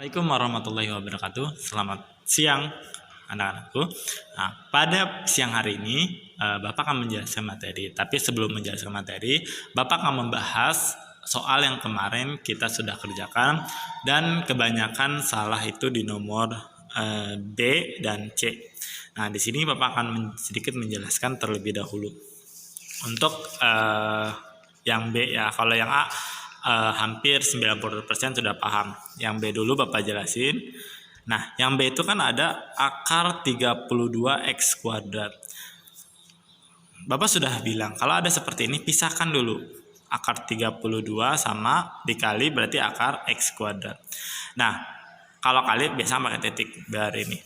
Assalamualaikum warahmatullahi wabarakatuh. Selamat siang anak-anakku. Nah, pada siang hari ini Bapak akan menjelaskan materi. Tapi sebelum menjelaskan materi, Bapak akan membahas soal yang kemarin kita sudah kerjakan dan kebanyakan salah itu di nomor B dan C. Nah, di sini Bapak akan sedikit menjelaskan terlebih dahulu. Untuk yang B ya, kalau yang A hampir 90% sudah paham. Yang B dulu Bapak jelasin. Nah, yang B itu kan ada akar 32x kuadrat. Bapak sudah bilang, kalau ada seperti ini, pisahkan dulu. Akar 32 sama dikali berarti akar x kuadrat. Nah, kalau kali biasa pakai titik, biar ini.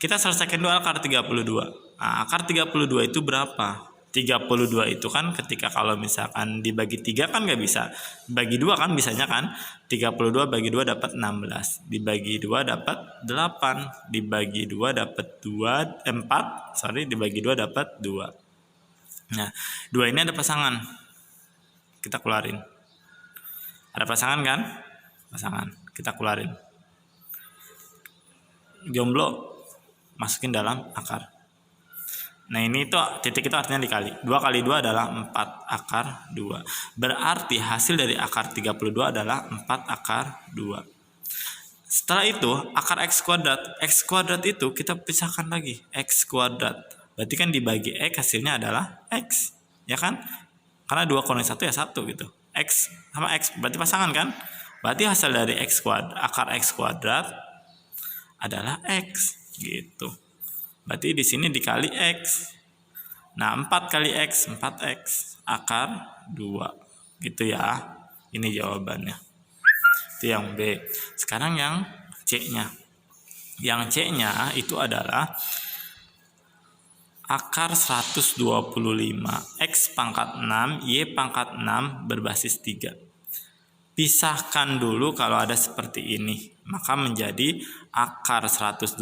Kita selesaikan dulu akar 32. Nah, akar 32 itu berapa? 32 itu kan ketika kalau misalkan dibagi 3 kan nggak bisa. Bagi 2 kan bisanya kan. 32 bagi 2 dapat 16. Dibagi 2 dapat 8. Dibagi 2 dapat 4. Dibagi 2 dapat 2. Nah, 2 ini ada pasangan. Kita keluarin. Ada pasangan kan? Pasangan. Kita keluarin. Jomblo masukin dalam akar. Nah, ini itu titik itu artinya dikali. 2 kali 2 adalah 4 akar 2. Berarti hasil dari akar 32 adalah 4 akar 2. Setelah itu, akar x kuadrat. X kuadrat itu kita pisahkan lagi. X kuadrat. Berarti kan dibagi x hasilnya adalah x. Ya kan? Karena 2 kurang 1 ya 1 gitu. X sama x berarti pasangan kan? Berarti hasil dari x kuadrat, akar x kuadrat adalah x gitu. Berarti di sini dikali x. Nah, 4 kali x, 4x akar 2. Gitu ya. Ini jawabannya. Itu yang B. Sekarang yang C-nya. Yang C-nya itu adalah akar 125 x pangkat 6 y pangkat 6 berbasis 3. Pisahkan dulu kalau ada seperti ini. Maka menjadi akar 125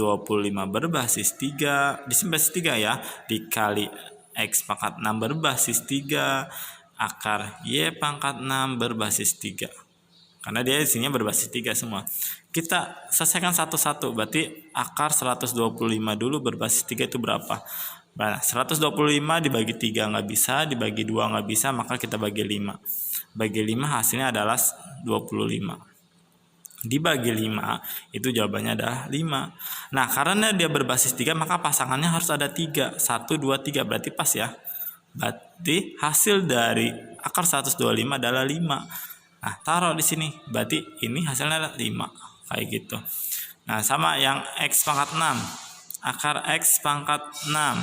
berbasis 3. Di sini basis 3 ya. Dikali x pangkat 6 berbasis 3. Akar y pangkat 6 berbasis 3. Karena dia isinya berbasis 3 semua. Kita selesaikan satu-satu. Berarti akar 125 dulu berbasis 3 itu berapa? Nah, 125 dibagi 3 nggak bisa. Dibagi 2 nggak bisa. Maka kita bagi 5. Bagi 5 hasilnya adalah 25. Dibagi 5 itu jawabannya adalah 5. Nah, karena dia berbasis 3 maka pasangannya harus ada 3. 1, 2, 3 berarti pas ya. Berarti hasil dari akar 125 adalah 5. Nah, taruh di sini. Berarti ini hasilnya adalah 5. Kayak gitu. Nah, sama yang x pangkat 6. Akar x pangkat 6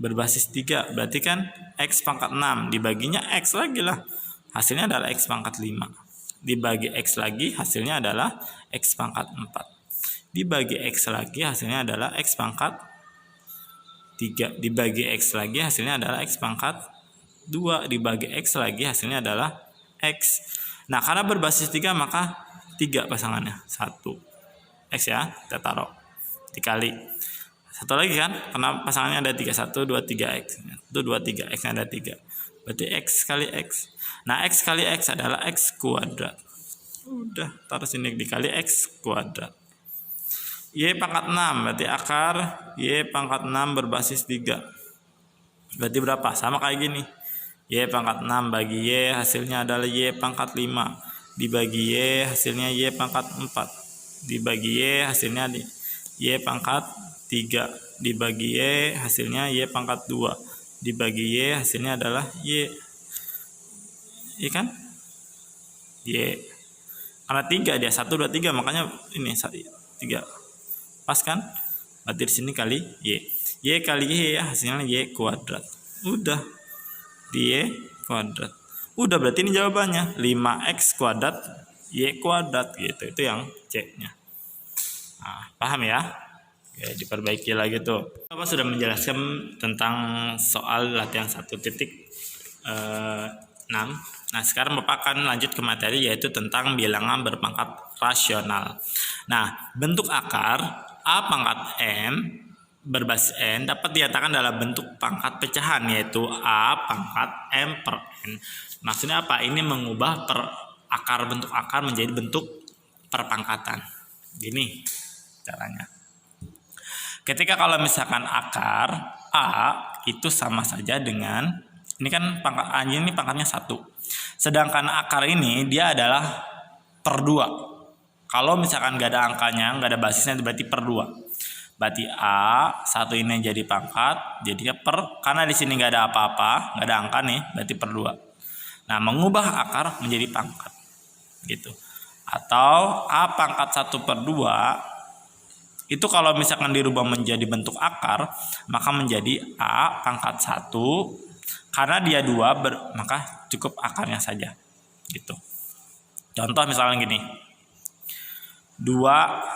berbasis 3. Berarti kan x pangkat 6 dibaginya x lagi lah. Hasilnya adalah x pangkat 5. Dibagi x lagi hasilnya adalah x pangkat 4. Dibagi x lagi hasilnya adalah x pangkat 3. Dibagi x lagi hasilnya adalah x pangkat 2. Dibagi x lagi hasilnya adalah x. Nah, karena berbasis 3 maka 3 pasangannya. 1 x ya, kita taruh. Dikali. Satu lagi kan, karena pasangannya ada 3. 1, 2, 3x. 1, 2, 3. X-nya ada 3. Berarti x kali x. Nah, x kali x adalah x kuadrat. Udah, taruh sini dikali x kuadrat. Y pangkat 6, berarti akar y pangkat 6 berbasis 3. Berarti berapa? Sama kayak gini. Y pangkat 6 bagi y hasilnya adalah y pangkat 5. Dibagi y hasilnya y pangkat 4. Dibagi y hasilnya y pangkat 3. Dibagi y hasilnya y pangkat 2. Dibagi y hasilnya adalah y. Iya kan? Y. Karena 3 dia 1, 2, 3 makanya ini 3. Pas kan? Berarti di sini kali y. Y kali y ya hasilnya y kuadrat. Udah. Di y kuadrat. Udah, berarti ini jawabannya 5x kuadrat y kuadrat gitu. Itu yang C-nya. Nah, paham ya? Oke, diperbaiki lagi tuh. Bapak sudah menjelaskan tentang soal latihan 1.6. Nah, sekarang Bapak akan lanjut ke materi yaitu tentang bilangan berpangkat rasional. Nah, bentuk akar A pangkat M berbasis N dapat dinyatakan dalam bentuk pangkat pecahan yaitu A pangkat M per N. Maksudnya apa? Ini mengubah akar bentuk akar menjadi bentuk perpangkatan. Gini caranya. Ketika kalau misalkan akar A itu sama saja dengan, ini kan pangkat A ini pangkatnya 1. Sedangkan akar ini dia adalah per 2. Kalau misalkan gak ada angkanya, gak ada basisnya, berarti per 2. Berarti A 1 ini jadi pangkat, jadinya karena di sini gak ada apa-apa, gak ada angka nih, berarti per 2. Nah, mengubah akar menjadi pangkat. Gitu. Atau A pangkat 1 per 2 itu kalau misalkan dirubah menjadi bentuk akar, maka menjadi A pangkat 1. Karena dia 2, maka cukup akarnya saja. Gitu. Contoh misalnya gini. 2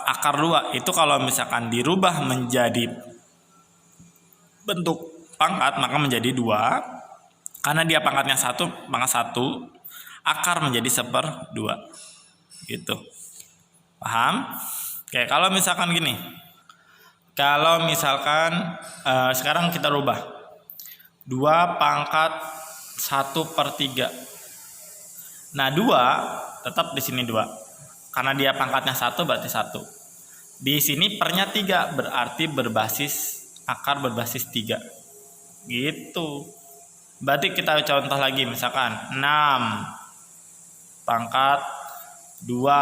akar 2 itu kalau misalkan dirubah menjadi bentuk pangkat, maka menjadi 2. Karena dia pangkatnya 1, pangkat 1, akar menjadi 1/2. Gitu. Paham? Oke, kalau misalkan gini. Kalau misalkan sekarang kita rubah 2 pangkat 1/3. Nah, 2 tetap di sini 2. Karena dia pangkatnya 1 berarti 1. Di sini pernya 3 berarti akar berbasis 3. Gitu. Berarti kita contoh lagi misalkan 6 pangkat 2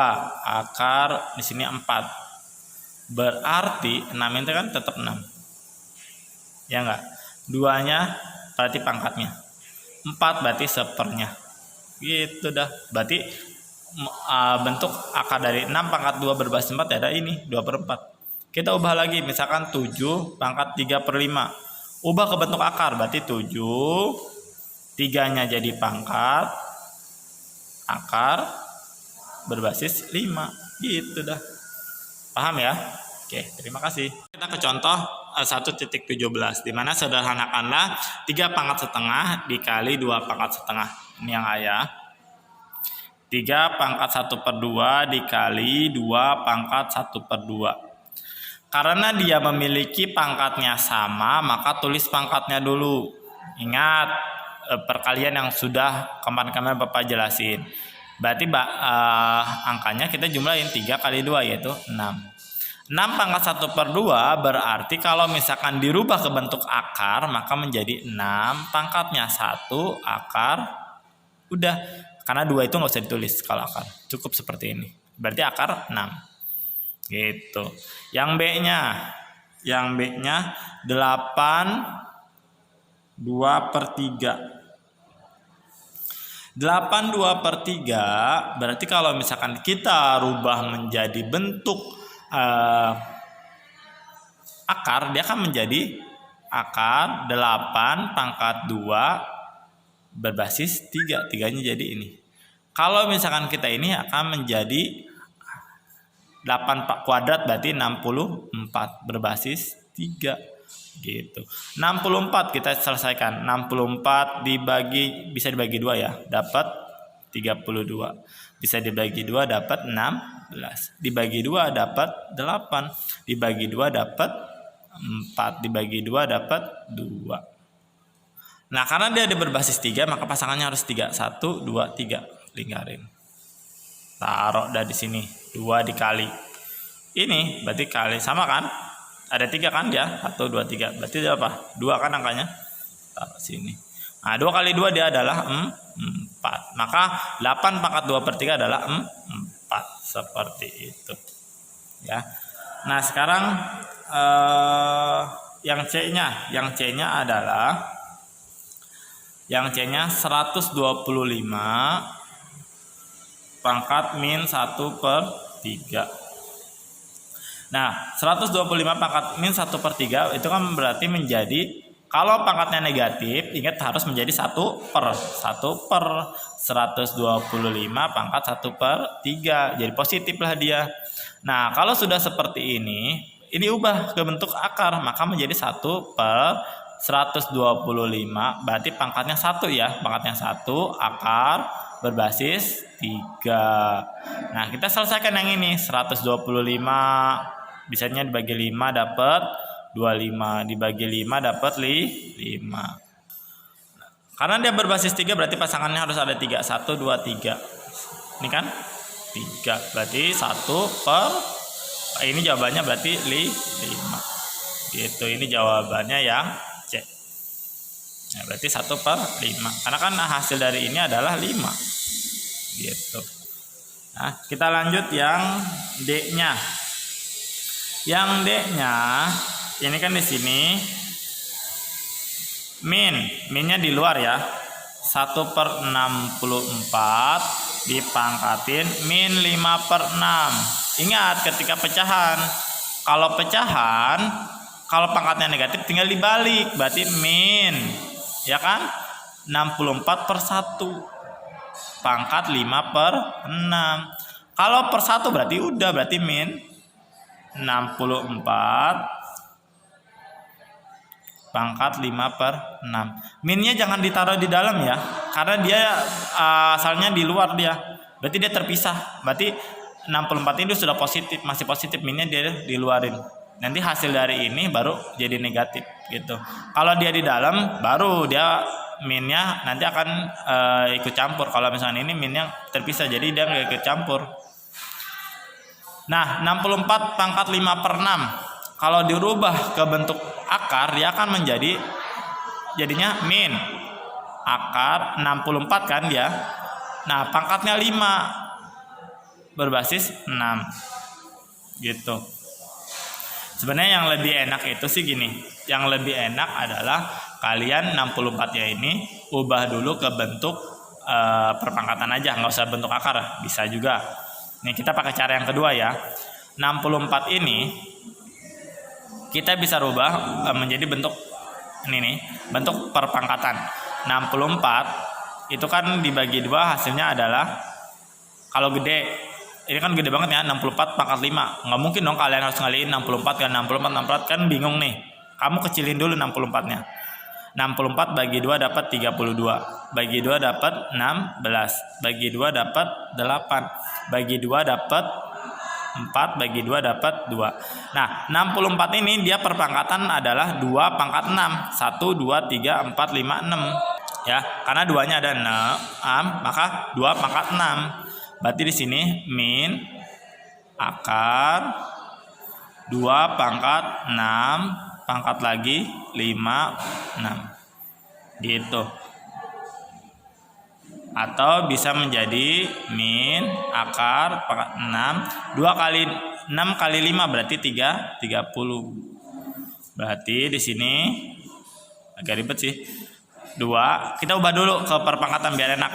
akar di sini 4. Berarti 6 itu kan tetap 6. Ya enggak? 2-nya berarti pangkatnya. 4 berarti sepernya. Gitu dah. Berarti bentuk akar dari 6 pangkat 2 berbasis 4 ada ini 2/4. Kita ubah lagi misalkan 7 pangkat 3/5. Ubah ke bentuk akar berarti 7, 3-nya jadi pangkat akar berbasis 5. Gitu dah. Paham ya? Oke, terima kasih. Kita ke contoh 1.17 di mana sederhanakanlah 3 pangkat setengah dikali 2 pangkat setengah. Ini yang A ya. 3 pangkat 1/2 dikali 2 pangkat 1/2. Karena dia memiliki pangkatnya sama, maka tulis pangkatnya dulu. Ingat perkalian yang sudah kemarin Bapak jelasin. Berarti angkanya kita jumlahin 3 kali 2 yaitu 6. 6 pangkat 1/2 berarti kalau misalkan dirubah ke bentuk akar maka menjadi 6 pangkatnya 1 akar. Udah, karena 2 itu nggak usah ditulis kalau akar. Cukup seperti ini. Berarti akar 6. Gitu. Yang B-nya 8 2/3. 8 2/3 berarti kalau misalkan kita rubah menjadi bentuk akar, dia akan menjadi akar 8 pangkat 2 berbasis 3. 3-nya jadi ini. Kalau misalkan kita ini akan menjadi 8 kuadrat berarti 64 berbasis 3. Gitu. 64 kita selesaikan. 64 bisa dibagi 2 ya, dapat 32. Bisa dibagi 2 dapat 16. Dibagi 2 dapat 8. Dibagi 2 dapat 4. Dibagi 2 dapat 2. Nah, karena dia berbasis 3, maka pasangannya harus 3. 1 2 3. Lingkarin. Taruh dari sini. 2 dikali. Ini berarti kali sama kan? Ada 3 kan dia? 1 2 3. Berarti dia apa? 2 kan angkanya. Taruh sini. Nah, 2 kali 2 dia adalah 4. Maka 8 pangkat 2/3 adalah 4. Seperti itu. Ya. Nah, sekarang yang C-nya adalah 125 pangkat min 1/3. Nah, 125 pangkat min 1/3 itu kan berarti menjadi, kalau pangkatnya negatif, ingat harus menjadi 1/1/125 pangkat 1/3. Jadi positif lah dia. Nah, kalau sudah seperti ini ubah ke bentuk akar, maka menjadi 1/125. Berarti pangkatnya 1 ya, pangkatnya 1 akar berbasis 3. Nah, kita selesaikan yang ini. 125 bisanya dibagi 5 dapat 25, dibagi 5 dapat 5. Karena dia berbasis 3 berarti pasangannya harus ada 3. 1 2 3. Ini kan? 3. Berarti 1 per, ini jawabannya berarti 5. Gitu, ini jawabannya yang C. Nah, berarti 1 per 5. Karena kan hasil dari ini adalah 5. Gitu. Nah, kita lanjut yang D-nya. Yang D-nya, ini kan di sini minnya di luar ya. 1 per 64 dipangkatin min 5 per 6. Ingat ketika pecahan, kalau pangkatnya negatif tinggal dibalik, berarti min, ya kan, 64 per 1 pangkat 5 per 6. Kalau per 1 berarti min 64 pangkat 5 per 6. Minnya jangan ditaruh di dalam ya, karena dia asalnya di luar dia. Berarti dia terpisah. Berarti 64 ini sudah positif, masih positif, minnya dia diluarin. Nanti hasil dari ini baru jadi negatif gitu. Kalau dia di dalam baru dia minnya nanti akan ikut campur. Kalau misalnya ini minnya terpisah, jadi dia nggak ikut campur. Nah, 64 pangkat 5 per 6. Kalau dirubah ke bentuk akar, dia akan jadinya min akar 64 kan dia. Nah, pangkatnya 5 berbasis 6 gitu. Sebenarnya yang lebih enak itu sih gini. Yang lebih enak adalah kalian 64-nya ini ubah dulu ke bentuk perpangkatan aja, nggak usah bentuk akar, bisa juga. Nih kita pakai cara yang kedua ya. 64 ini kita bisa rubah menjadi bentuk ini nih, bentuk perpangkatan. 64 itu kan dibagi 2 hasilnya adalah, kalau gede, ini kan gede banget ya, 64 pangkat 5. Nggak mungkin dong kalian harus ngaliin 64 kan, 64 kan bingung nih. Kamu kecilin dulu 64-nya. 64 bagi 2 dapat 32. Bagi 2 dapat 16. Bagi 2 dapat 8. Bagi 2 dapat 4, bagi 2 dapat 2. Nah, 64 ini dia perpangkatan adalah 2 pangkat 6. 1, 2, 3, 4, 5, 6. Ya, karena 2-nya ada 6, maka 2 pangkat 6. Berarti di sini min akar 2 pangkat 6 pangkat lagi 5, 6. Gitu. Atau bisa menjadi min akar pangkat 6, 2 kali 6 kali 5 berarti 30. Berarti di sini agak ribet sih. 2, kita ubah dulu ke perpangkatan biar enak.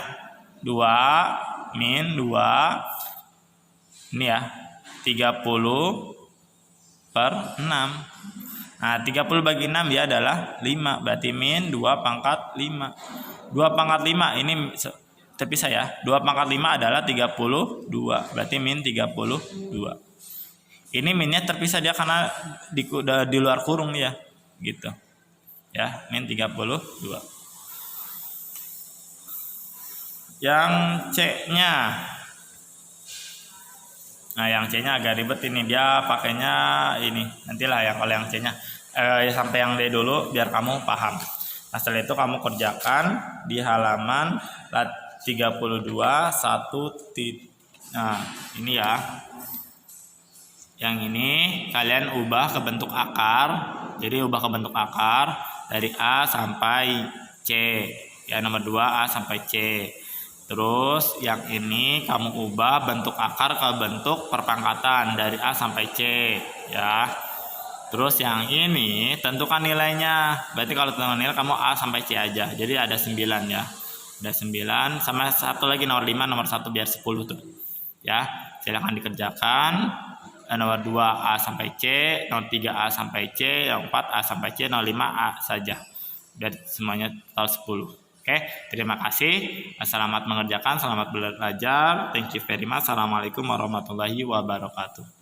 2 min 2 ini ya, 30 per 6. Nah, 30 bagi 6 dia adalah 5, berarti min 2 pangkat 5. 2 pangkat 5 ini terpisah ya. 2 pangkat 5 adalah 32. Berarti min 32. Ini minnya terpisah dia karena di luar kurung ya. Gitu. Ya, min 32. Yang C-nya. Nah, yang C-nya agak ribet ini. Dia pakainya ini. Nantilah ya kalau yang C-nya. Sampai yang D dulu biar kamu paham. Nah, setelah itu kamu kerjakan di halaman 32 Nah, ini ya. Yang ini kalian ubah ke bentuk akar. Jadi ubah ke bentuk akar dari A sampai C. Ya, nomor 2 A sampai C. Terus yang ini kamu ubah bentuk akar ke bentuk perpangkatan dari A sampai C, ya. Terus yang ini tentukan nilainya. Berarti kalau tentukan nilai kamu A sampai C aja. Jadi ada 9 ya. Ada 9 sama satu lagi nomor 5, nomor 1 biar 10 tuh. Ya, silakan dikerjakan. Nomor 2 A sampai C, nomor 3 A sampai C, nomor 4 A sampai C, nomor 5 A saja. Biar semuanya total 10. Oke, terima kasih. Selamat mengerjakan, selamat belajar. Thank you very much. Assalamualaikum warahmatullahi wabarakatuh.